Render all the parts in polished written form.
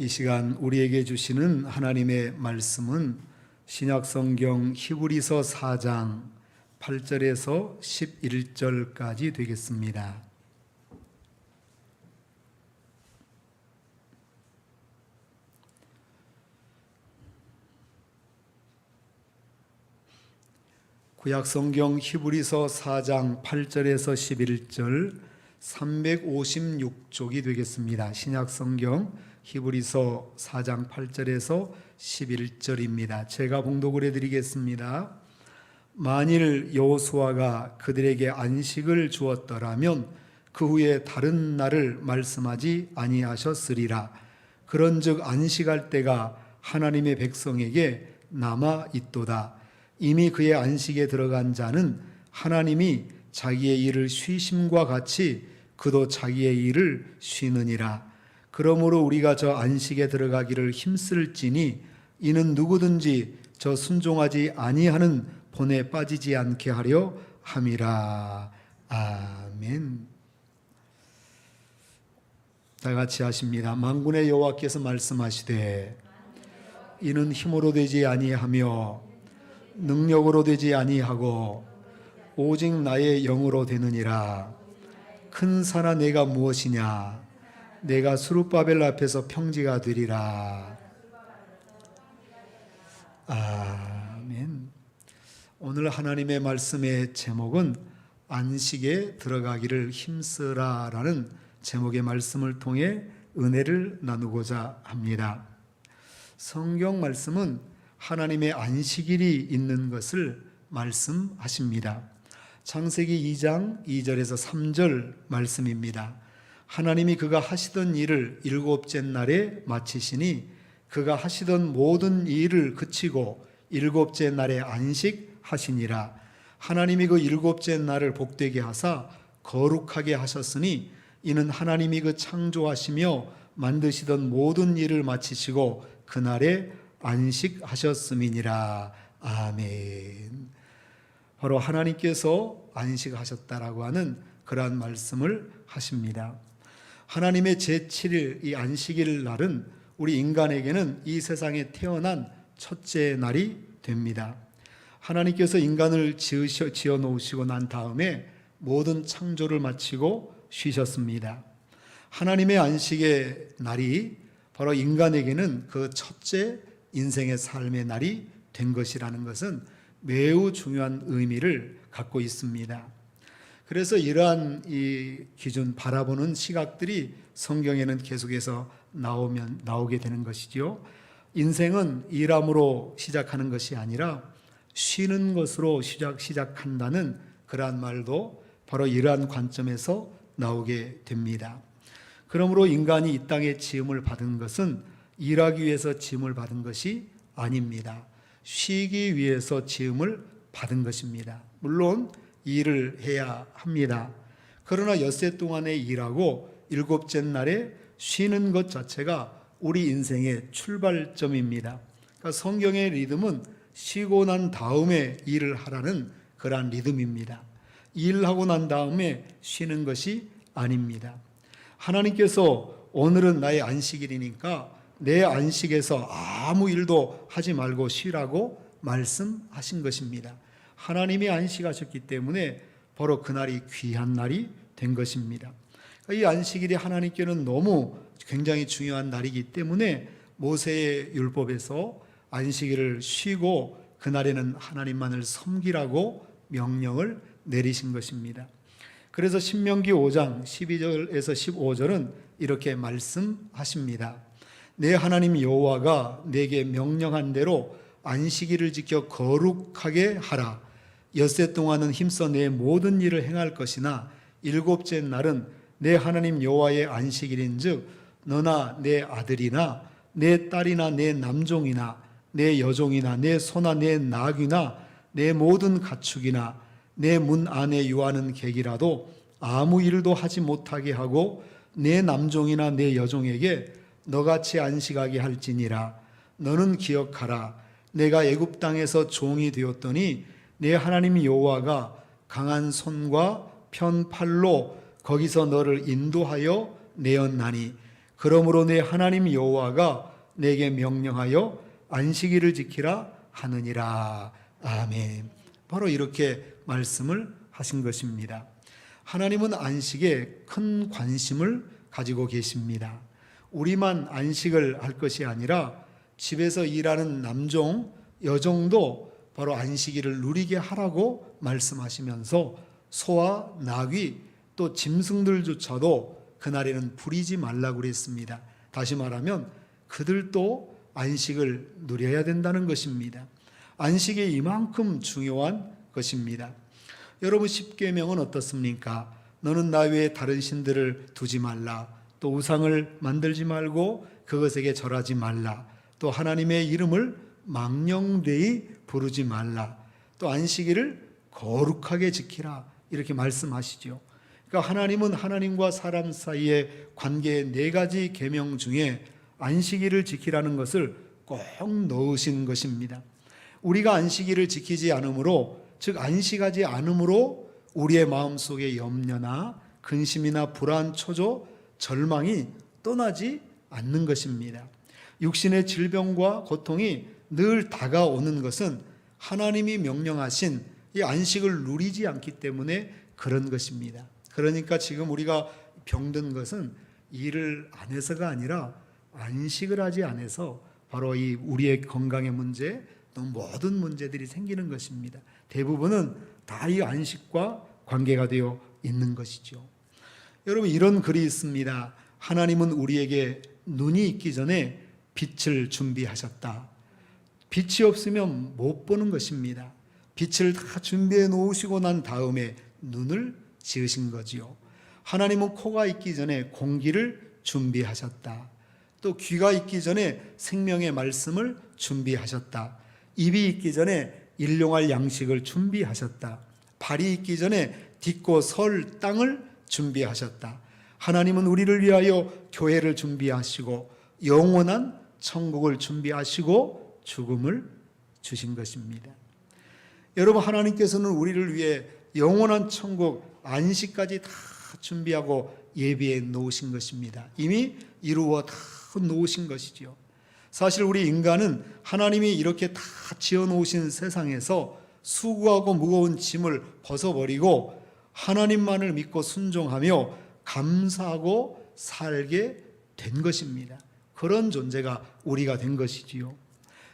이 시간 우리에게 주시는 하나님의 말씀은 신약성경 히브리서 4장 8절에서 11절까지 되겠습니다. 구약성경 히브리서 4장 8절에서 11절 356쪽이 되겠습니다. 신약성경 히브리서 4장 8절에서 11절입니다. 제가 봉독을 해드리겠습니다. 만일 여호수아가 그들에게 안식을 주었더라면 그 후에 다른 날을 말씀하지 아니하셨으리라. 그런즉 안식할 때가 하나님의 백성에게 남아 있도다. 이미 그의 안식에 들어간 자는 하나님이 자기의 일을 쉬심과 같이 그도 자기의 일을 쉬느니라. 그러므로 우리가 저 안식에 들어가기를 힘쓸지니 이는 누구든지 저 순종하지 아니하는 본에 빠지지 않게 하려 함이라. 아멘. 다 같이 하십니다. 만군의 여호와께서 말씀하시되 이는 힘으로 되지 아니하며 능력으로 되지 아니하고 오직 나의 영으로 되느니라. 큰 산아 내가 무엇이냐? 내가 스룹바벨 앞에서 평지가 되리라. 아멘. 오늘 하나님의 말씀의 제목은 안식에 들어가기를 힘쓰라라는 제목의 말씀을 통해 은혜를 나누고자 합니다. 성경 말씀은 하나님의 안식일이 있는 것을 말씀하십니다. 창세기 2장 2절에서 3절 말씀입니다. 하나님이 그가 하시던 일을 일곱째 날에 마치시니 그가 하시던 모든 일을 그치고 일곱째 날에 안식하시니라. 하나님이 그 일곱째 날을 복되게 하사 거룩하게 하셨으니 이는 하나님이 그 창조하시며 만드시던 모든 일을 마치시고 그날에 안식하셨음이니라. 아멘. 바로 하나님께서 안식하셨다라고 하는 그러한 말씀을 하십니다. 하나님의 제7일 이 안식일 날은 우리 인간에게는 이 세상에 태어난 첫째 날이 됩니다. 하나님께서 인간을 지어 놓으시고 난 다음에 모든 창조를 마치고 쉬셨습니다. 하나님의 안식의 날이 바로 인간에게는 그 첫째 인생의 삶의 날이 된 것이라는 것은 매우 중요한 의미를 갖고 있습니다. 그래서 이러한 이 기준 바라보는 시각들이 성경에는 계속해서 나오게 되는 것이죠. 인생은 일함으로 시작하는 것이 아니라 쉬는 것으로 시작한다는 그러한 말도 바로 이러한 관점에서 나오게 됩니다. 그러므로 인간이 이 땅에 지음을 받은 것은 일하기 위해서 지음을 받은 것이 아닙니다. 쉬기 위해서 지음을 받은 것입니다. 물론 일을 해야 합니다. 그러나 엿새 동안에 일하고 일곱째 날에 쉬는 것 자체가 우리 인생의 출발점입니다. 그러니까 성경의 리듬은 쉬고 난 다음에 일을 하라는 그러한 리듬입니다. 일하고 난 다음에 쉬는 것이 아닙니다. 하나님께서 오늘은 나의 안식일이니까 내 안식에서 아무 일도 하지 말고 쉬라고 말씀하신 것입니다. 하나님이 안식하셨기 때문에 바로 그날이 귀한 날이 된 것입니다. 이 안식일이 하나님께는 너무 굉장히 중요한 날이기 때문에 모세의 율법에서 안식일을 쉬고 그날에는 하나님만을 섬기라고 명령을 내리신 것입니다. 그래서 신명기 5장 12절에서 15절은 이렇게 말씀하십니다. 내 하나님 여호와가 내게 명령한 대로 안식일을 지켜 거룩하게 하라. 엿새 동안은 힘써 내 모든 일을 행할 것이나 일곱째 날은 내 하나님 여호와의 안식일인즉 너나 내 아들이나 내 딸이나 내 남종이나 내 여종이나 내 소나 내 나귀나 내 모든 가축이나 내 문 안에 유하는 객이라도 아무 일도 하지 못하게 하고 내 남종이나 내 여종에게 너같이 안식하게 할지니라. 너는 기억하라. 내가 애굽 땅에서 종이 되었더니 내 하나님 여호와가 강한 손과 편 팔로 거기서 너를 인도하여 내었나니 그러므로 내 하나님 여호와가 내게 명령하여 안식일을 지키라 하느니라. 아멘. 바로 이렇게 말씀을 하신 것입니다. 하나님은 안식에 큰 관심을 가지고 계십니다. 우리만 안식을 할 것이 아니라 집에서 일하는 남종, 여종도 바로 안식일을 누리게 하라고 말씀하시면서 소와 나귀 또 짐승들조차도 그날에는 부리지 말라고 그랬습니다. 다시 말하면 그들도 안식을 누려야 된다는 것입니다. 안식이 이만큼 중요한 것입니다. 여러분, 십계명은 어떻습니까? 너는 나 외에 다른 신들을 두지 말라. 또 우상을 만들지 말고 그것에게 절하지 말라. 또 하나님의 이름을 망령되이 부르지 말라. 또 안식일을 거룩하게 지키라. 이렇게 말씀하시죠. 그러니까 하나님은 하나님과 사람 사이의 관계의 4가지 계명 중에 안식일을 지키라는 것을 꼭 넣으신 것입니다. 우리가 안식일을 지키지 않으므로, 즉 안식하지 않으므로 우리의 마음속에 염려나 근심이나 불안, 초조, 절망이 떠나지 않는 것입니다. 육신의 질병과 고통이 늘 다가오는 것은 하나님이 명령하신 이 안식을 누리지 않기 때문에 그런 것입니다. 그러니까 지금 우리가 병든 것은 일을 안 해서가 아니라 안식을 하지 않아서 바로 이 우리의 건강의 문제, 또 모든 문제들이 생기는 것입니다. 대부분은 다 이 안식과 관계가 되어 있는 것이죠. 여러분, 이런 글이 있습니다. 하나님은 우리에게 눈이 있기 전에 빛을 준비하셨다. 빛이 없으면 못 보는 것입니다. 빛을 다 준비해 놓으시고 난 다음에 눈을 지으신 거지요. 하나님은 코가 있기 전에 공기를 준비하셨다. 또 귀가 있기 전에 생명의 말씀을 준비하셨다. 입이 있기 전에 일용할 양식을 준비하셨다. 발이 있기 전에 딛고 설 땅을 준비하셨다. 하나님은 우리를 위하여 교회를 준비하시고 영원한 천국을 준비하시고 죽음을 주신 것입니다. 여러분, 하나님께서는 우리를 위해 영원한 천국 안식까지 다 준비하고 예비해 놓으신 것입니다. 이미 이루어 다 놓으신 것이죠. 사실 우리 인간은 하나님이 이렇게 다 지어 놓으신 세상에서 수고하고 무거운 짐을 벗어버리고 하나님만을 믿고 순종하며 감사하고 살게 된 것입니다. 그런 존재가 우리가 된 것이지요.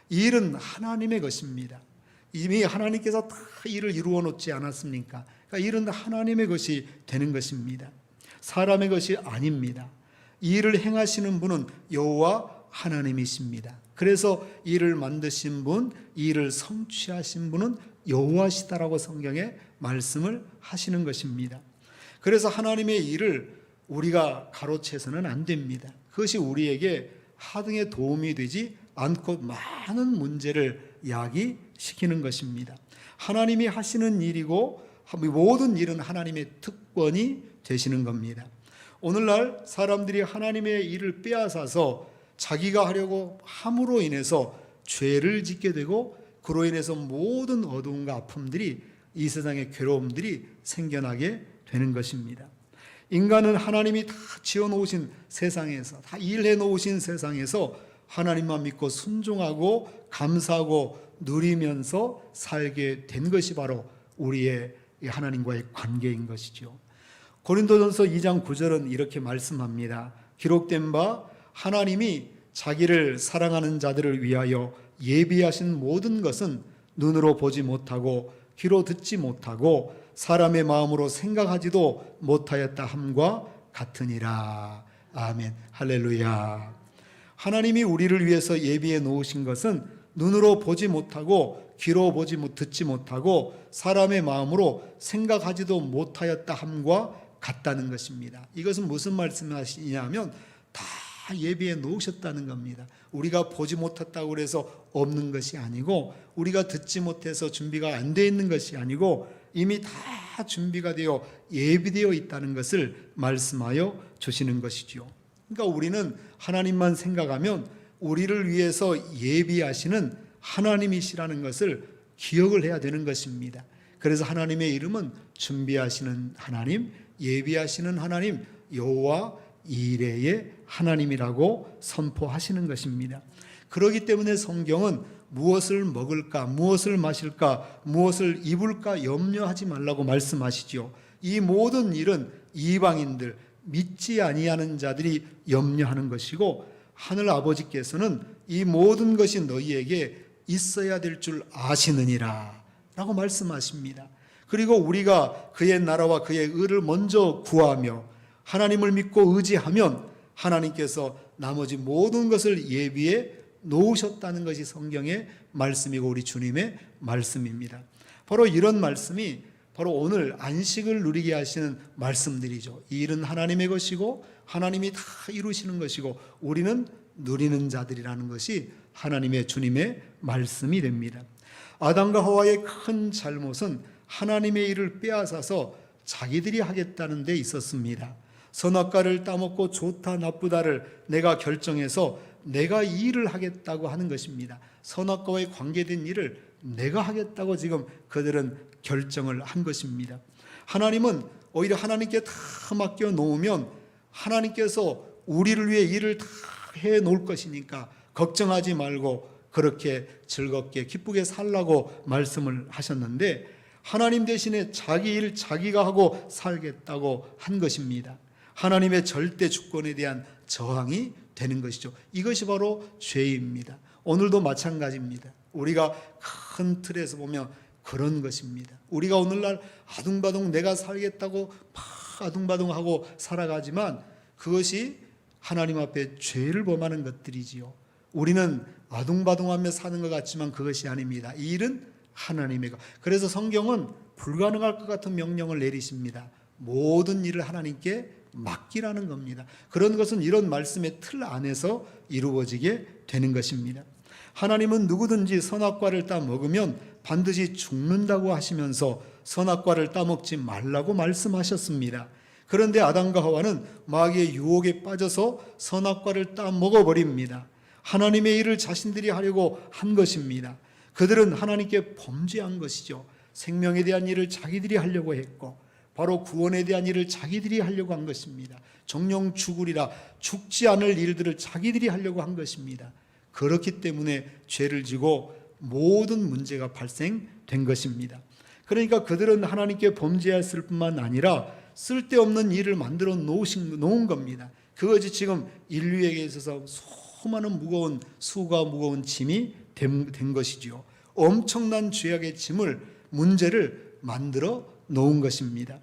이 일은 하나님의 것입니다. 이미 하나님께서 다 일을 이루어 놓지 않았습니까? 그러니까 일은 하나님의 것이 되는 것입니다. 사람의 것이 아닙니다. 이 일을 행하시는 분은 여호와 하나님이십니다. 그래서 이 일을 만드신 분, 이 일을 성취하신 분은 여호와시다라고 성경에 말씀을 하시는 것입니다. 그래서 하나님의 일을 우리가 가로채서는 안 됩니다. 그것이 우리에게 하등에 도움이 되지 않고 많은 문제를 야기시키는 것입니다. 하나님이 하시는 일이고 모든 일은 하나님의 특권이 되시는 겁니다. 오늘날 사람들이 하나님의 일을 빼앗아서 자기가 하려고 함으로 인해서 죄를 짓게 되고 그로 인해서 모든 어두움과 아픔들이, 이 세상의 괴로움들이 생겨나게 되는 것입니다. 인간은 하나님이 다 지어놓으신 세상에서, 다 일해 놓으신 세상에서 하나님만 믿고 순종하고 감사하고 누리면서 살게 된 것이 바로 우리의 하나님과의 관계인 것이죠. 고린도전서 2장 9절은 이렇게 말씀합니다. 기록된 바 하나님이 자기를 사랑하는 자들을 위하여 예비하신 모든 것은 눈으로 보지 못하고 귀로 듣지 못하고 사람의 마음으로 생각하지도 못하였다 함과 같으니라. 아멘. 할렐루야. 하나님이 우리를 위해서 예비해 놓으신 것은 눈으로 보지 못하고 귀로 듣지 못하고 사람의 마음으로 생각하지도 못하였다 함과 같다는 것입니다. 이것은 무슨 말씀하시냐면 다 예비해 놓으셨다는 겁니다. 우리가 보지 못했다고 해서 없는 것이 아니고, 우리가 듣지 못해서 준비가 안 되어 있는 것이 아니고, 이미 다 준비가 되어 예비되어 있다는 것을 말씀하여 주시는 것이죠. 그러니까 우리는 하나님만 생각하면 우리를 위해서 예비하시는 하나님이시라는 것을 기억을 해야 되는 것입니다. 그래서 하나님의 이름은 준비하시는 하나님, 예비하시는 하나님, 여호와 이레의 하나님이라고 선포하시는 것입니다. 그렇기 때문에 성경은 무엇을 먹을까, 무엇을 마실까, 무엇을 입을까 염려하지 말라고 말씀하시죠. 이 모든 일은 이방인들, 믿지 아니하는 자들이 염려하는 것이고, 하늘 아버지께서는 이 모든 것이 너희에게 있어야 될 줄 아시느니라 라고 말씀하십니다. 그리고 우리가 그의 나라와 그의 의를 먼저 구하며 하나님을 믿고 의지하면 하나님께서 나머지 모든 것을 예비해 놓으셨다는 것이 성경의 말씀이고 우리 주님의 말씀입니다. 바로 이런 말씀이 바로 오늘 안식을 누리게 하시는 말씀들이죠. 이 일은 하나님의 것이고 하나님이 다 이루시는 것이고 우리는 누리는 자들이라는 것이 하나님의 주님의 말씀이 됩니다. 아담과 하와의 큰 잘못은 하나님의 일을 빼앗아서 자기들이 하겠다는 데 있었습니다. 선악과를 따먹고 좋다 나쁘다를 내가 결정해서 내가 이 일을 하겠다고 하는 것입니다. 선악과에 관계된 일을 내가 하겠다고 지금 그들은 결정을 한 것입니다. 하나님은 오히려 하나님께 다 맡겨 놓으면 하나님께서 우리를 위해 일을 다 해 놓을 것이니까 걱정하지 말고 그렇게 즐겁게 기쁘게 살라고 말씀을 하셨는데 하나님 대신에 자기 일 자기가 하고 살겠다고 한 것입니다. 하나님의 절대 주권에 대한 저항이 되는 것이죠. 이것이 바로 죄입니다. 오늘도 마찬가지입니다. 우리가 큰 틀에서 보면 그런 것입니다. 우리가 오늘날 아둥바둥 내가 살겠다고 막 아둥바둥하고 살아가지만 그것이 하나님 앞에 죄를 범하는 것들이지요. 우리는 아둥바둥하며 사는 것 같지만 그것이 아닙니다. 이 일은 하나님의 것. 그래서 성경은 불가능할 것 같은 명령을 내리십니다. 모든 일을 하나님께 맡기라는 겁니다. 그런 것은 이런 말씀의 틀 안에서 이루어지게 되는 것입니다. 하나님은 누구든지 선악과를 따 먹으면 반드시 죽는다고 하시면서 선악과를 따먹지 말라고 말씀하셨습니다. 그런데 아담과 하와는 마귀의 유혹에 빠져서 선악과를 따 먹어버립니다. 하나님의 일을 자신들이 하려고 한 것입니다. 그들은 하나님께 범죄한 것이죠. 생명에 대한 일을 자기들이 하려고 했고 바로 구원에 대한 일을 자기들이 하려고 한 것입니다. 정령 죽으리라 죽지 않을 일들을 자기들이 하려고 한 것입니다. 그렇기 때문에 죄를 지고 모든 문제가 발생된 것입니다. 그러니까 그들은 하나님께 범죄했을 뿐만 아니라 쓸데없는 일을 만들어 놓은 겁니다. 그것이 지금 인류에게 있어서 수많은 수가 무거운 짐이 된 것이지요. 엄청난 죄악의 짐을 문제를 만들어 놓은 것입니다.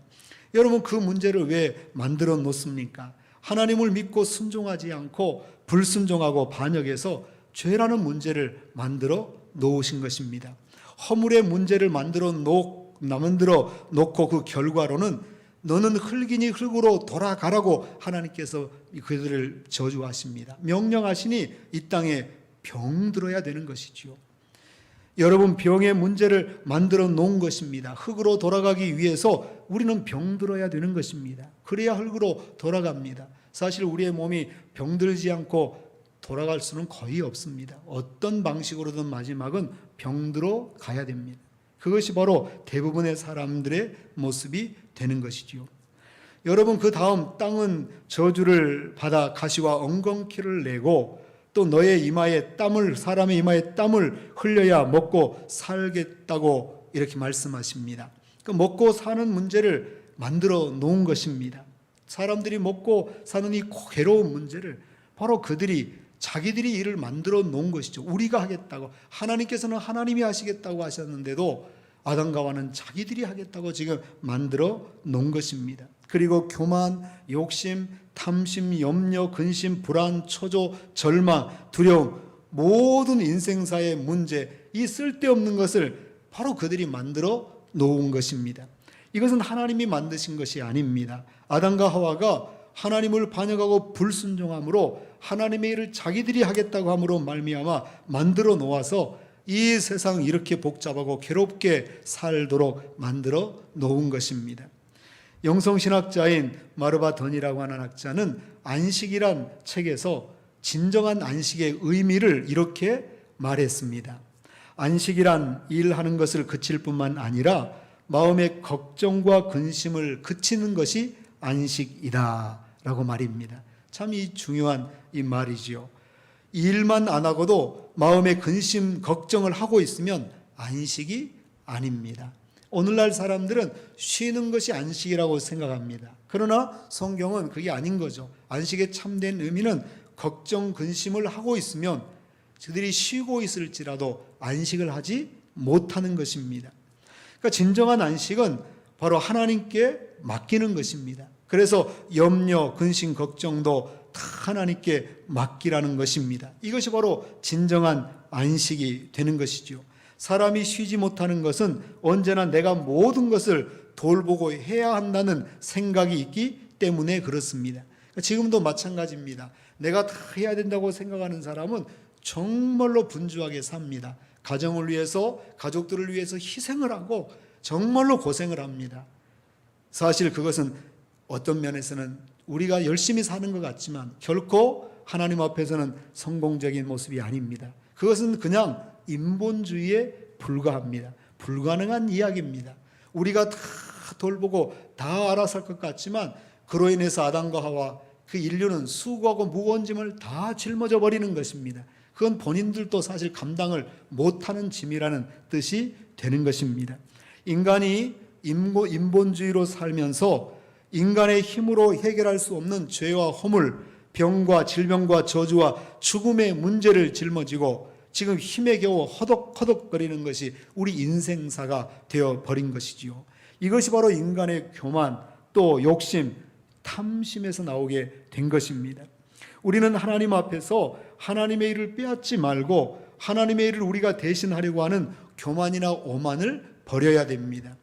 여러분 그 문제를 왜 만들어 놓습니까? 하나님을 믿고 순종하지 않고 불순종하고 반역해서 죄라는 문제를 만들어 놓으신 것입니다. 허물의 문제를 만들어 놓고 그 결과로는 너는 흙이니 흙으로 돌아가라고 하나님께서 그들을 저주하십니다. 명령하시니 이 땅에 병들어야 되는 것이지요. 여러분 병의 문제를 만들어 놓은 것입니다. 흙으로 돌아가기 위해서 우리는 병들어야 되는 것입니다. 그래야 흙으로 돌아갑니다. 사실 우리의 몸이 병들지 않고 돌아갈 수는 거의 없습니다. 어떤 방식으로든 마지막은 병들어 가야 됩니다. 그것이 바로 대부분의 사람들의 모습이 되는 것이지요. 여러분 그 다음 땅은 저주를 받아 가시와 엉겅퀴를 내고 또 너의 이마에 땀을 사람의 이마에 땀을 흘려야 먹고 살겠다고 이렇게 말씀하십니다. 그 먹고 사는 문제를 만들어 놓은 것입니다. 사람들이 먹고 사는 이 괴로운 문제를 바로 자기들이 일을 만들어 놓은 것이죠. 우리가 하겠다고 하나님께서는 하나님이 하시겠다고 하셨는데도 아담과 하와는 자기들이 하겠다고 지금 만들어 놓은 것입니다. 그리고 교만, 욕심, 탐심, 염려, 근심, 불안, 초조, 절망, 두려움 모든 인생사의 문제 이 쓸데없는 것을 바로 그들이 만들어 놓은 것입니다. 이것은 하나님이 만드신 것이 아닙니다. 아담과 하와가 하나님을 반역하고 불순종함으로 하나님의 일을 자기들이 하겠다고 함으로 말미암아 만들어 놓아서 이 세상 이렇게 복잡하고 괴롭게 살도록 만들어 놓은 것입니다. 영성신학자인 마르바던이라고 하는 학자는 안식이란 책에서 진정한 안식의 의미를 이렇게 말했습니다. 안식이란 일하는 것을 그칠 뿐만 아니라 마음의 걱정과 근심을 그치는 것이 안식이다 라고 말입니다. 참 이 중요한 이 말이지요. 일만 안 하고도 마음에 근심, 걱정을 하고 있으면 안식이 아닙니다. 오늘날 사람들은 쉬는 것이 안식이라고 생각합니다. 그러나 성경은 그게 아닌 거죠. 안식의 참된 의미는 걱정, 근심을 하고 있으면 그들이 쉬고 있을지라도 안식을 하지 못하는 것입니다. 그러니까 진정한 안식은 바로 하나님께 맡기는 것입니다. 그래서 염려, 근심, 걱정도 다 하나님께 맡기라는 것입니다. 이것이 바로 진정한 안식이 되는 것이죠. 사람이 쉬지 못하는 것은 언제나 내가 모든 것을 돌보고 해야 한다는 생각이 있기 때문에 그렇습니다. 지금도 마찬가지입니다. 내가 다 해야 된다고 생각하는 사람은 정말로 분주하게 삽니다. 가정을 위해서, 가족들을 위해서 희생을 하고 정말로 고생을 합니다. 사실 그것은 어떤 면에서는 우리가 열심히 사는 것 같지만 결코 하나님 앞에서는 성공적인 모습이 아닙니다. 그것은 그냥 인본주의에 불과합니다. 불가능한 이야기입니다. 우리가 다 돌보고 다 알아서 할 것 같지만 그로 인해서 아담과 하와 그 인류는 수고하고 무거운 짐을 다 짊어져 버리는 것입니다. 그건 본인들도 사실 감당을 못하는 짐이라는 뜻이 되는 것입니다. 인간이 인본주의로 살면서 인간의 힘으로 해결할 수 없는 죄와 허물, 병과 질병과 저주와 죽음의 문제를 짊어지고 지금 힘에 겨워 허덕허덕거리는 것이 우리 인생사가 되어버린 것이지요. 이것이 바로 인간의 교만, 또 욕심, 탐심에서 나오게 된 것입니다. 우리는 하나님 앞에서 하나님의 일을 빼앗지 말고 하나님의 일을 우리가 대신하려고 하는 교만이나 오만을 버려야 됩니다.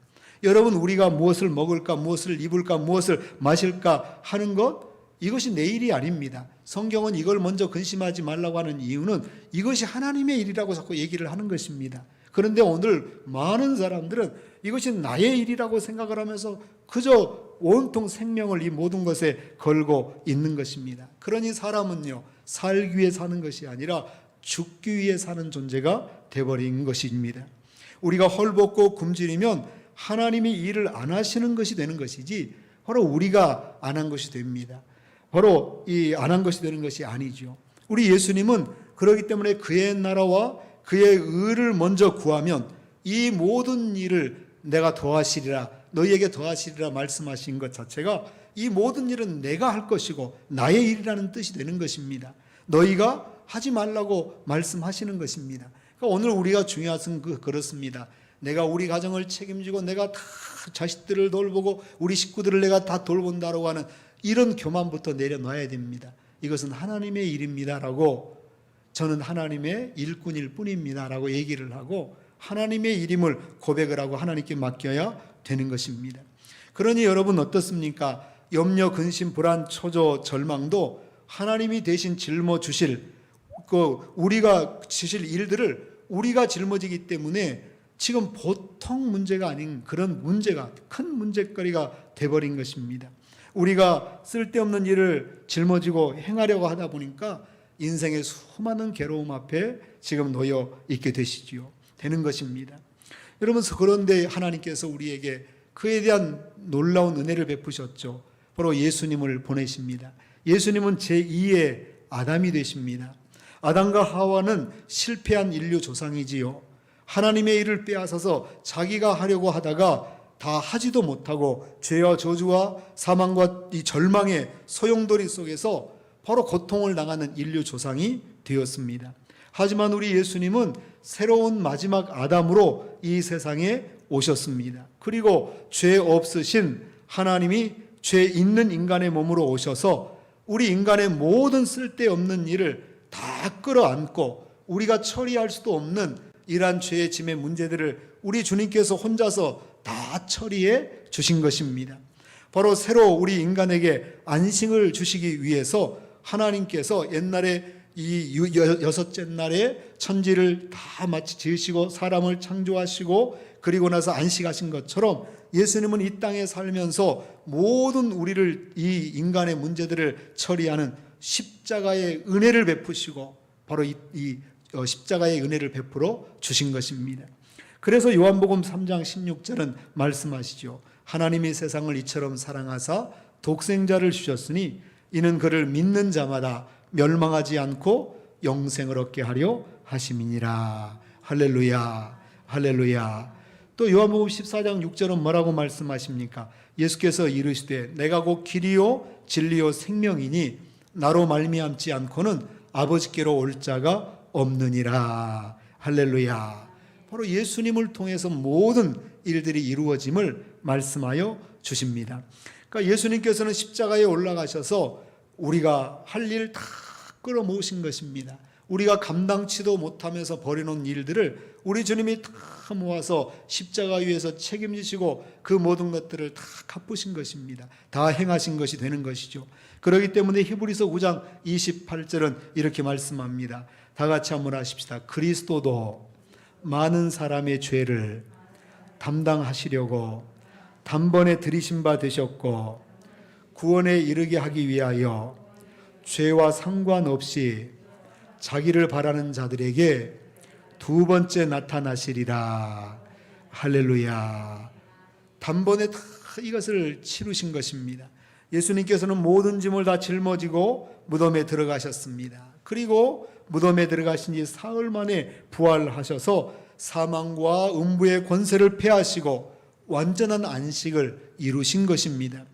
여러분, 우리가 무엇을 먹을까, 무엇을 입을까, 무엇을 마실까 하는 것, 이것이 내 일이 아닙니다. 성경은 이걸 먼저 근심하지 말라고 하는 이유는 이것이 하나님의 일이라고 자꾸 얘기를 하는 것입니다. 그런데 오늘 많은 사람들은 이것이 나의 일이라고 생각을 하면서 그저 온통 생명을 이 모든 것에 걸고 있는 것입니다. 그러니 사람은요, 살기 위해 사는 것이 아니라 죽기 위해 사는 존재가 되어버린 것입니다. 우리가 헐벗고 굶주리면 하나님이 일을 안 하시는 것이 되는 것이지 바로 우리가 안 한 것이 됩니다. 바로 이 안 한 것이 되는 것이 아니죠. 우리 예수님은 그렇기 때문에 그의 나라와 그의 의를 먼저 구하면 이 모든 일을 내가 더하시리라, 너희에게 더하시리라 말씀하신 것 자체가 이 모든 일은 내가 할 것이고 나의 일이라는 뜻이 되는 것입니다. 너희가 하지 말라고 말씀하시는 것입니다. 그러니까 오늘 우리가 중요한 것은 그렇습니다. 내가 우리 가정을 책임지고 내가 다 자식들을 돌보고 우리 식구들을 내가 다 돌본다라고 하는 이런 교만부터 내려놔야 됩니다. 이것은 하나님의 일입니다라고, 저는 하나님의 일꾼일 뿐입니다라고 얘기를 하고 하나님의 일임을 고백을 하고 하나님께 맡겨야 되는 것입니다. 그러니 여러분 어떻습니까? 염려, 근심, 불안, 초조, 절망도 하나님이 대신 짊어주실 우리가 지실 일들을 우리가 짊어지기 때문에 지금 보통 문제가 아닌 그런 문제가, 큰 문제거리가 돼버린 것입니다. 우리가 쓸데없는 일을 짊어지고 행하려고 하다 보니까 인생의 수많은 괴로움 앞에 지금 놓여 있게 되는 것입니다. 여러분, 그런데 하나님께서 우리에게 그에 대한 놀라운 은혜를 베푸셨죠. 바로 예수님을 보내십니다. 예수님은 제2의 아담이 되십니다. 아담과 하와는 실패한 인류 조상이지요. 하나님의 일을 빼앗아서 자기가 하려고 하다가 다 하지도 못하고 죄와 저주와 사망과 이 절망의 소용돌이 속에서 바로 고통을 당하는 인류 조상이 되었습니다. 하지만 우리 예수님은 새로운 마지막 아담으로 이 세상에 오셨습니다. 그리고 죄 없으신 하나님이 죄 있는 인간의 몸으로 오셔서 우리 인간의 모든 쓸데없는 일을 다 끌어안고 우리가 처리할 수도 없는 이러한 죄의 짐의 문제들을 우리 주님께서 혼자서 다 처리해 주신 것입니다. 바로 새로 우리 인간에게 안식을 주시기 위해서 하나님께서 옛날에 이 여섯째 날에 천지를 다 마치 지으시고 사람을 창조하시고 그리고 나서 안식하신 것처럼 예수님은 이 땅에 살면서 모든 우리를 이 인간의 문제들을 처리하는 십자가의 은혜를 베푸시고 바로 이 십자가의 은혜를 베풀어 주신 것입니다. 그래서 요한복음 3장 16절은 말씀하시죠. 하나님이 세상을 이처럼 사랑하사 독생자를 주셨으니 이는 그를 믿는 자마다 멸망하지 않고 영생을 얻게 하려 하심이니라. 할렐루야, 할렐루야. 또 요한복음 14장 6절은 뭐라고 말씀하십니까? 예수께서 이르시되 내가 곧 길이요 진리요 생명이니 나로 말미암지 않고는 아버지께로 올 자가 없느니라. 할렐루야. 바로 예수님을 통해서 모든 일들이 이루어짐을 말씀하여 주십니다. 그러니까 예수님께서는 십자가에 올라가셔서 우리가 할 일 다 끌어모으신 것입니다. 우리가 감당치도 못하면서 버려놓은 일들을 우리 주님이 다 모아서 십자가 위에서 책임지시고 그 모든 것들을 다 갚으신 것입니다. 다 행하신 것이 되는 것이죠. 그렇기 때문에 히브리서 9장 28절은 이렇게 말씀합니다. 다 같이 한번 하십시다. 그리스도도 많은 사람의 죄를 담당하시려고 단번에 들이신 바 되셨고 구원에 이르게 하기 위하여 죄와 상관없이 자기를 바라는 자들에게 두 번째 나타나시리라. 할렐루야. 단번에 다 이것을 치루신 것입니다. 예수님께서는 모든 짐을 다 짊어지고 무덤에 들어가셨습니다. 그리고 무덤에 들어가신 지 사흘 만에 부활하셔서 사망과 음부의 권세를 패하시고 완전한 안식을 이루신 것입니다.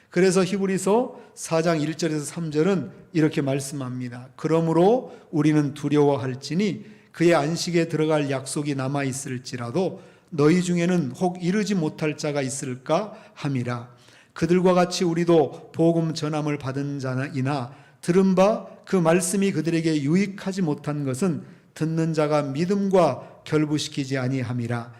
그래서 히브리서 4장 1절에서 3절은 이렇게 말씀합니다. 그러므로 우리는 두려워할지니 그의 안식에 들어갈 약속이 남아있을지라도 너희 중에는 혹 이르지 못할 자가 있을까 함이라. 그들과 같이 우리도 복음 전함을 받은 자이나 들은 바 그 말씀이 그들에게 유익하지 못한 것은 듣는 자가 믿음과 결부시키지 아니함이라.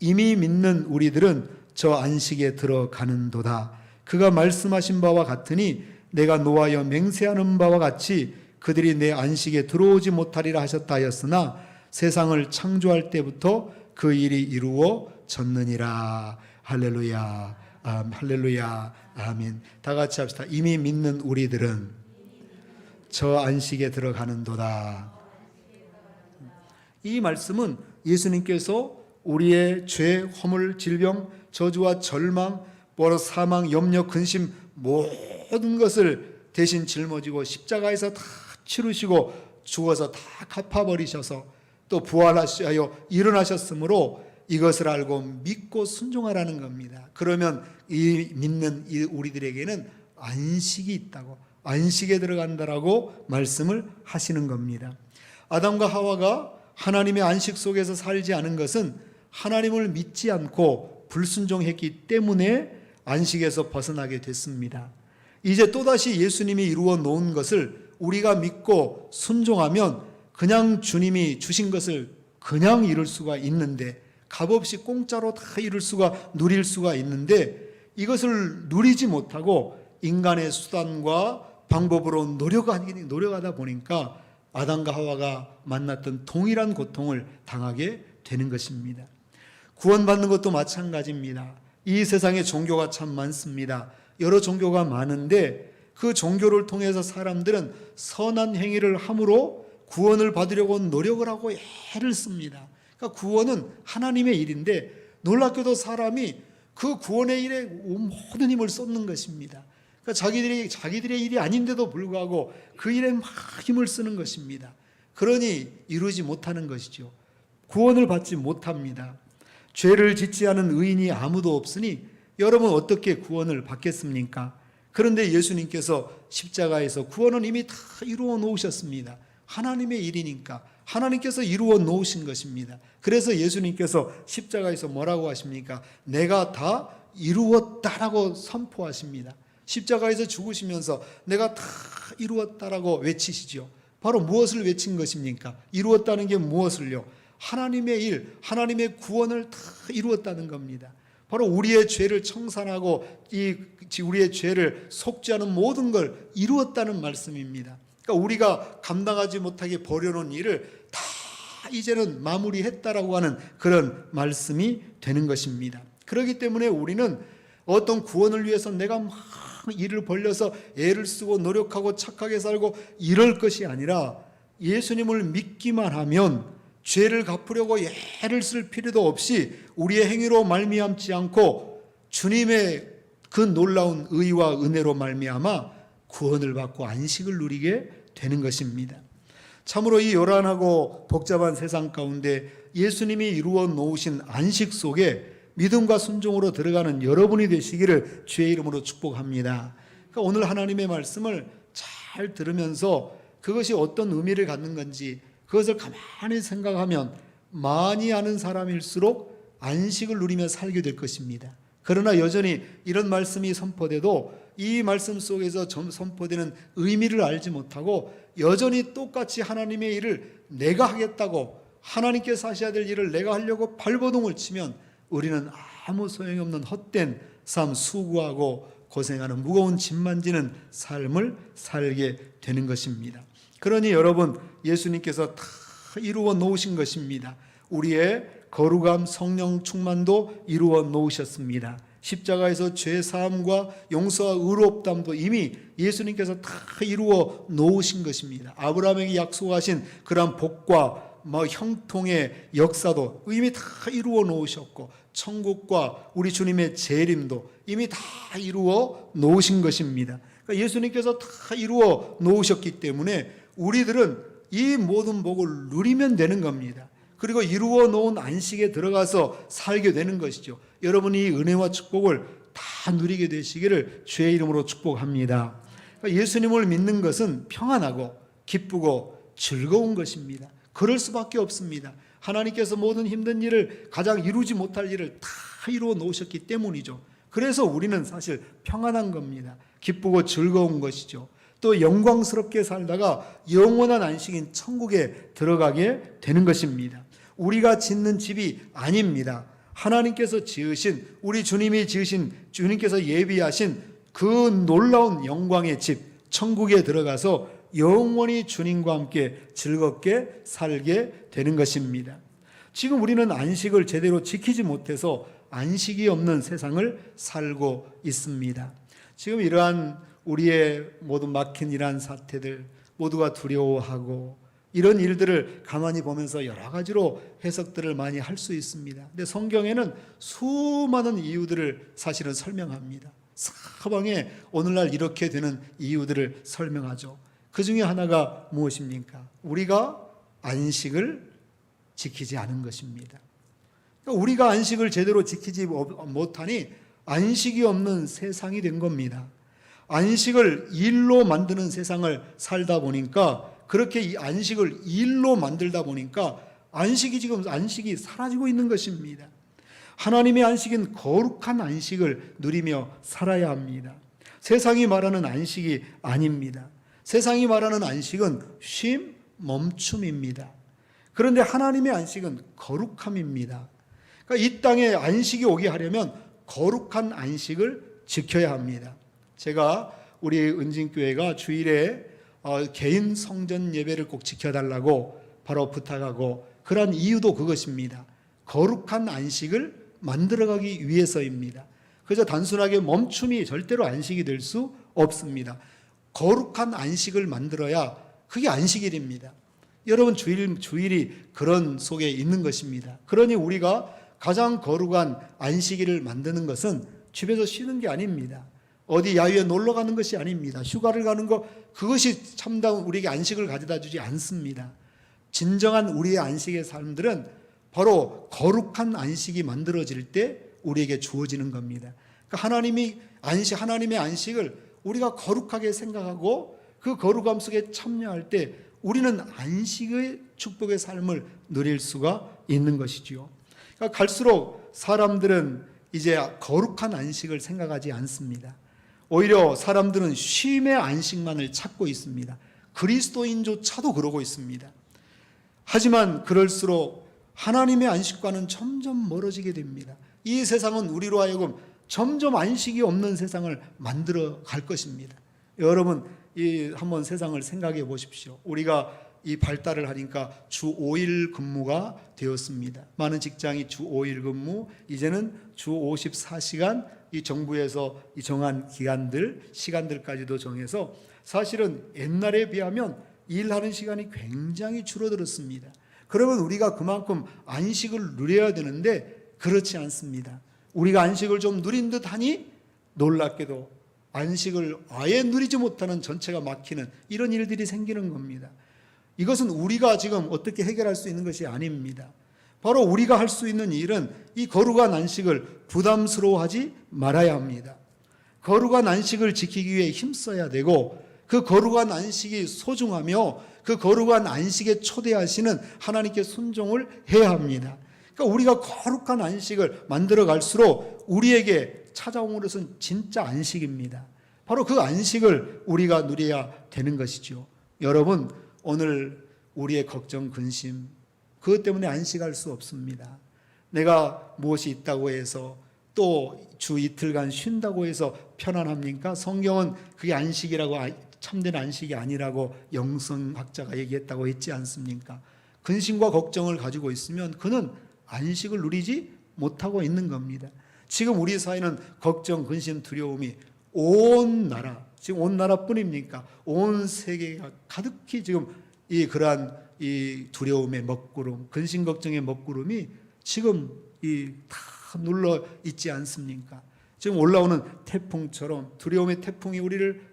이미 믿는 우리들은 저 안식에 들어가는도다. 그가 말씀하신 바와 같으니 내가 노하여 맹세하는 바와 같이 그들이 내 안식에 들어오지 못하리라 하셨다 하였으나 세상을 창조할 때부터 그 일이 이루어졌느니라. 할렐루야. 할렐루야. 아멘. 다 같이 합시다. 이미 믿는 우리들은 저 안식에 들어가는도다. 이 말씀은 예수님께서 우리의 죄, 허물, 질병, 저주와 절망, 사망, 염려, 근심 모든 것을 대신 짊어지고 십자가에서 다 치르시고 죽어서 다 갚아버리셔서 또 부활하셔 일어나셨으므로 이것을 알고 믿고 순종하라는 겁니다. 그러면 이 믿는 우리들에게는 안식이 있다고, 안식에 들어간다라고 말씀을 하시는 겁니다. 아담과 하와가 하나님의 안식 속에서 살지 않은 것은 하나님을 믿지 않고 불순종했기 때문에 안식에서 벗어나게 됐습니다. 이제 또다시 예수님이 이루어 놓은 것을 우리가 믿고 순종하면 그냥 주님이 주신 것을 그냥 이룰 수가 있는데, 값없이 공짜로 다 누릴 수가 있는데, 이것을 누리지 못하고 인간의 수단과 방법으로 노력하다 보니까 아담과 하와가 만났던 동일한 고통을 당하게 되는 것입니다. 구원받는 것도 마찬가지입니다. 이 세상에 종교가 참 많습니다. 여러 종교가 많은데 그 종교를 통해서 사람들은 선한 행위를 함으로 구원을 받으려고 노력을 하고 애를 씁니다. 그러니까 구원은 하나님의 일인데 놀랍게도 사람이 그 구원의 일에 모든 힘을 쏟는 것입니다. 그러니까 자기들의 일이 아닌데도 불구하고 그 일에 막 힘을 쓰는 것입니다. 그러니 이루지 못하는 것이죠. 구원을 받지 못합니다. 죄를 짓지 않은 의인이 아무도 없으니 여러분 어떻게 구원을 받겠습니까? 그런데 예수님께서 십자가에서 구원은 이미 다 이루어 놓으셨습니다. 하나님의 일이니까 하나님께서 이루어 놓으신 것입니다. 그래서 예수님께서 십자가에서 뭐라고 하십니까? 내가 다 이루었다라고 선포하십니다. 십자가에서 죽으시면서 내가 다 이루었다라고 외치시죠. 바로 무엇을 외친 것입니까? 이루었다는 게 무엇을요? 하나님의 일, 하나님의 구원을 다 이루었다는 겁니다. 바로 우리의 죄를 청산하고 우리의 죄를 속죄하는 모든 걸 이루었다는 말씀입니다. 그러니까 우리가 감당하지 못하게 버려놓은 일을 다 이제는 마무리했다라고 하는 그런 말씀이 되는 것입니다. 그렇기 때문에 우리는 어떤 구원을 위해서 내가 막 일을 벌려서 애를 쓰고 노력하고 착하게 살고 이럴 것이 아니라 예수님을 믿기만 하면 죄를 갚으려고 애를 쓸 필요도 없이 우리의 행위로 말미암지 않고 주님의 그 놀라운 의와 은혜로 말미암아 구원을 받고 안식을 누리게 되는 것입니다. 참으로 이 요란하고 복잡한 세상 가운데 예수님이 이루어 놓으신 안식 속에 믿음과 순종으로 들어가는 여러분이 되시기를 주의 이름으로 축복합니다. 그러니까 오늘 하나님의 말씀을 잘 들으면서 그것이 어떤 의미를 갖는 건지 그것을 가만히 생각하면 많이 아는 사람일수록 안식을 누리며 살게 될 것입니다. 그러나 여전히 이런 말씀이 선포돼도 이 말씀 속에서 선포되는 의미를 알지 못하고 여전히 똑같이 하나님의 일을 내가 하겠다고, 하나님께서 하셔야 될 일을 내가 하려고 발버둥을 치면 우리는 아무 소용이 없는 헛된 삶, 수고하고 고생하는 무거운 짐만 지는 삶을 살게 되는 것입니다. 그러니 여러분, 예수님께서 다 이루어 놓으신 것입니다. 우리의 거룩함, 성령 충만도 이루어 놓으셨습니다. 십자가에서 죄사함과 용서와 의롭담도 이미 예수님께서 다 이루어 놓으신 것입니다. 아브라함에게 약속하신 그러한 복과 형통의 역사도 이미 다 이루어 놓으셨고, 천국과 우리 주님의 재림도 이미 다 이루어 놓으신 것입니다. 그러니까 예수님께서 다 이루어 놓으셨기 때문에 우리들은 이 모든 복을 누리면 되는 겁니다. 그리고 이루어 놓은 안식에 들어가서 살게 되는 것이죠. 여러분이 은혜와 축복을 다 누리게 되시기를 주의 이름으로 축복합니다. 그러니까 예수님을 믿는 것은 평안하고 기쁘고 즐거운 것입니다. 그럴 수밖에 없습니다. 하나님께서 모든 힘든 일을, 가장 이루지 못할 일을 다 이루어 놓으셨기 때문이죠. 그래서 우리는 사실 평안한 겁니다. 기쁘고 즐거운 것이죠. 또 영광스럽게 살다가 영원한 안식인 천국에 들어가게 되는 것입니다. 우리가 짓는 집이 아닙니다. 하나님께서 지으신, 우리 주님이 지으신, 주님께서 예비하신 그 놀라운 영광의 집, 천국에 들어가서 영원히 주님과 함께 즐겁게 살게 되는 것입니다. 지금 우리는 안식을 제대로 지키지 못해서 안식이 없는 세상을 살고 있습니다. 지금 이러한 우리의 모든 막힌 이러한 사태들 모두가 두려워하고 이런 일들을 가만히 보면서 여러 가지로 해석들을 많이 할 수 있습니다. 근데 성경에는 수많은 이유들을 사실은 설명합니다. 사방에 오늘날 이렇게 되는 이유들을 설명하죠. 그 중에 하나가 무엇입니까? 우리가 안식을 지키지 않은 것입니다. 그러니까 우리가 안식을 제대로 지키지 못하니 안식이 없는 세상이 된 겁니다. 안식을 일로 만드는 세상을 살다 보니까, 그렇게 이 안식을 일로 만들다 보니까 안식이 사라지고 있는 것입니다. 하나님의 안식인 거룩한 안식을 누리며 살아야 합니다. 세상이 말하는 안식이 아닙니다. 세상이 말하는 안식은 쉼, 멈춤입니다. 그런데 하나님의 안식은 거룩함입니다. 그러니까 이 땅에 안식이 오게 하려면 거룩한 안식을 지켜야 합니다. 제가 우리 은진교회가 주일에 개인 성전 예배를 꼭 지켜달라고 바로 부탁하고, 그런 이유도 그것입니다. 거룩한 안식을 만들어가기 위해서입니다. 그래서 단순하게 멈춤이 절대로 안식이 될 수 없습니다. 거룩한 안식을 만들어야 그게 안식일입니다. 여러분, 주일이 그런 속에 있는 것입니다. 그러니 우리가 가장 거룩한 안식일을 만드는 것은 집에서 쉬는 게 아닙니다. 어디 야유에 놀러 가는 것이 아닙니다. 휴가를 가는 것, 그것이 참다운 우리에게 안식을 가져다 주지 않습니다. 진정한 우리의 안식의 삶들은 바로 거룩한 안식이 만들어질 때 우리에게 주어지는 겁니다. 그러니까 하나님의 안식을 우리가 거룩하게 생각하고 그 거룩함 속에 참여할 때 우리는 안식의 축복의 삶을 누릴 수가 있는 것이지요. 그러니까 갈수록 사람들은 이제 거룩한 안식을 생각하지 않습니다. 오히려 사람들은 쉼의 안식만을 찾고 있습니다. 그리스도인조차도 그러고 있습니다. 하지만 그럴수록 하나님의 안식과는 점점 멀어지게 됩니다. 이 세상은 우리로 하여금 점점 안식이 없는 세상을 만들어 갈 것입니다. 여러분, 한번 세상을 생각해 보십시오. 우리가 이 발달을 하니까 주 5일 근무가 되었습니다. 많은 직장이 주 5일 근무, 이제는 주 54시간, 이 정부에서 이 정한 시간들까지도 정해서 사실은 옛날에 비하면 일하는 시간이 굉장히 줄어들었습니다. 그러면 우리가 그만큼 안식을 누려야 되는데 그렇지 않습니다. 우리가 안식을 좀 누린 듯 하니 놀랍게도 안식을 아예 누리지 못하는 전체가 막히는 이런 일들이 생기는 겁니다. 이것은 우리가 지금 어떻게 해결할 수 있는 것이 아닙니다. 바로 우리가 할 수 있는 일은 이 거룩한 안식을 부담스러워하지 말아야 합니다. 거룩한 안식을 지키기 위해 힘써야 되고, 그 거룩한 안식이 소중하며 그 거룩한 안식에 초대하시는 하나님께 순종을 해야 합니다. 그러니까 우리가 거룩한 안식을 만들어 갈수록 우리에게 찾아온 것은 진짜 안식입니다. 바로 그 안식을 우리가 누려야 되는 것이죠. 여러분, 오늘 우리의 걱정, 근심, 그것 때문에 안식할 수 없습니다. 내가 무엇이 있다고 해서 또 주 이틀간 쉰다고 해서 편안합니까? 성경은 그게 안식이라고, 참된 안식이 아니라고 영성학자가 얘기했다고 했지 않습니까? 근심과 걱정을 가지고 있으면 그는 안식을 누리지 못하고 있는 겁니다. 지금 우리 사회는 걱정, 근심, 두려움이 온 나라, 지금 온 나라뿐입니까? 온 세계가 가득히 지금 그러한 이 두려움의 먹구름, 근심 걱정의 먹구름이 지금 다 눌러 있지 않습니까? 지금 올라오는 태풍처럼 두려움의 태풍이 우리를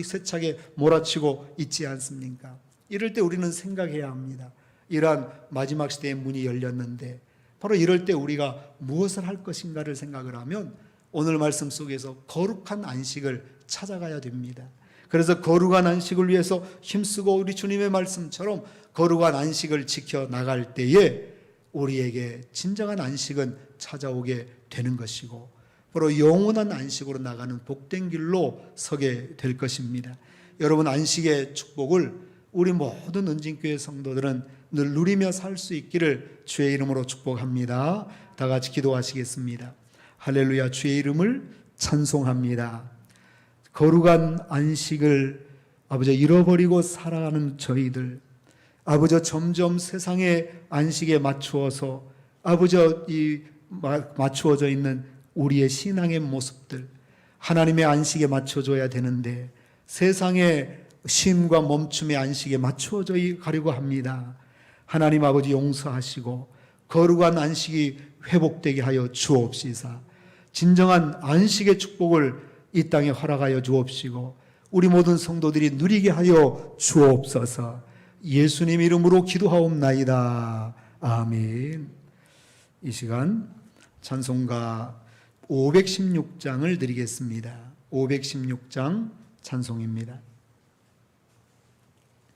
세차게 몰아치고 있지 않습니까? 이럴 때 우리는 생각해야 합니다. 이러한 마지막 시대의 문이 열렸는데, 바로 이럴 때 우리가 무엇을 할 것인가를 생각을 하면 오늘 말씀 속에서 거룩한 안식을 찾아가야 됩니다. 그래서 거룩한 안식을 위해서 힘쓰고 우리 주님의 말씀처럼 거룩한 안식을 지켜 나갈 때에 우리에게 진정한 안식은 찾아오게 되는 것이고, 바로 영원한 안식으로 나가는 복된 길로 서게 될 것입니다. 여러분, 안식의 축복을 우리 모든 은진교회 성도들은 늘 누리며 살 수 있기를 주의 이름으로 축복합니다. 다 같이 기도하시겠습니다. 할렐루야. 주의 이름을 찬송합니다. 거룩한 안식을 아버지 잃어버리고 살아가는 저희들, 아버지 점점 세상의 안식에 맞추어서 아버지 맞추어져 있는 우리의 신앙의 모습들, 하나님의 안식에 맞춰줘야 되는데 세상의 쉼과 멈춤의 안식에 맞추어져 가려고 합니다. 하나님 아버지 용서하시고 거룩한 안식이 회복되게 하여 주옵시사. 진정한 안식의 축복을 이 땅에 허락하여 주옵시고 우리 모든 성도들이 누리게 하여 주옵소서. 예수님 이름으로 기도하옵나이다. 아멘. 이 시간 찬송가 516장을 드리겠습니다. 516장 찬송입니다.